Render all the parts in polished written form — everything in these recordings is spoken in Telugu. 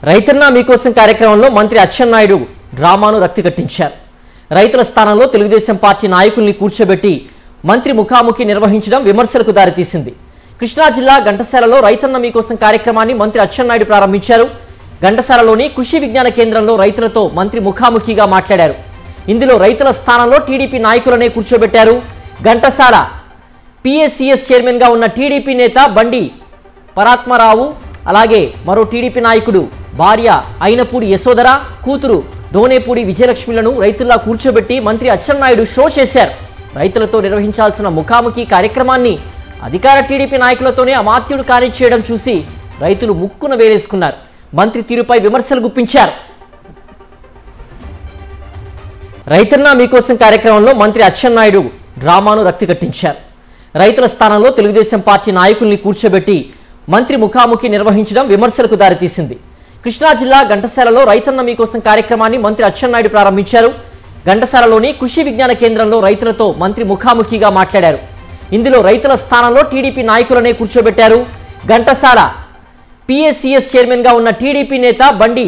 రైతన్న మీకోసం కార్యక్రమంలో మంత్రి అచ్చెన్నాయుడు డ్రామాను రక్తికట్టించారు. రైతుల స్థానంలో తెలుగుదేశం పార్టీ నాయకుల్ని కూర్చోబెట్టి మంత్రి ముఖాముఖి నిర్వహించడం విమర్శలకు దారితీసింది. కృష్ణా జిల్లా ఘంటసాలలో రైతన్న మీకోసం కార్యక్రమాన్ని మంత్రి అచ్చెన్నాయుడు ప్రారంభించారు. ఘంటసాలలోని కృషి విజ్ఞాన కేంద్రంలో రైతులతో మంత్రి ముఖాముఖిగా మాట్లాడారు. ఇందులో రైతుల స్థానంలో టీడీపీ నాయకులనే కూర్చోబెట్టారు. ఘంటసాల పిఎస్సిఎస్ చైర్మన్ గా ఉన్న టీడీపీ నేత బండి పరాత్మరావు, అలాగే మరో టీడీపీ నాయకుడు భార్య అయినపూడి యశోధర, కూతురు దోనేపూడి విజయలక్ష్మిలను రైతుల్లా కూర్చోబెట్టి మంత్రి అచ్చెన్నాయుడు షో చేశారు. రైతులతో నిర్వహించాల్సిన ముఖాముఖి కార్యక్రమాన్ని అధికార టీడీపీ నాయకులతోనే అమాత్యుడు కానిచ్చేయడం చూసి రైతులు ముక్కున వేలేసుకున్నారు. మంత్రి తీరుపై విమర్శలు గుప్పించారు. రైతన్న మీకోసం కార్యక్రమంలో మంత్రి అచ్చెన్నాయుడు డ్రామాను రక్తికట్టించారు. రైతుల స్థానంలో తెలుగుదేశం పార్టీ నాయకుల్ని కూర్చోబెట్టి మంత్రి ముఖాముఖి నిర్వహించడం విమర్శలకు దారితీసింది. కృష్ణా జిల్లా ఘంటసాలలో రైతన్న మీకోసం కార్యక్రమాన్ని మంత్రి అచ్చెన్నాయుడు ప్రారంభించారు. ఘంటసాలలోని కృషి విజ్ఞాన కేంద్రంలో రైతులతో మంత్రి ముఖాముఖిగా మాట్లాడారు. ఇందులో రైతుల స్థానంలో టీడీపీ నాయకులనే కూర్చోబెట్టారు. ఘంటసాల పిఎస్సిఎస్ చైర్మన్ గా ఉన్న టీడీపీ నేత బండి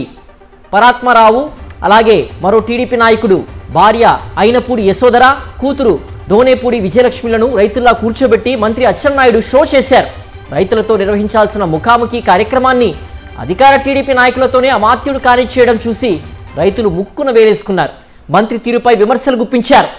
పరాత్మరావు, అలాగే మరో టీడీపీ నాయకుడు భార్య అయినపూడి యశోధర, కూతురు దోనేపూడి విజయలక్ష్మిలను రైతుల్లా కూర్చోబెట్టి మంత్రి అచ్చెన్నాయుడు షో చేశారు. రైతులతో నిర్వహించాల్సిన ముఖాముఖి కార్యక్రమాన్ని అధికార టీడీపీ నాయకులతోనే అమాత్యుడు కానిచ్చేయడం చూసి రైతులు ముక్కున వేలేసుకున్నారు. మంత్రి తీరుపై విమర్శలు గుప్పించారు.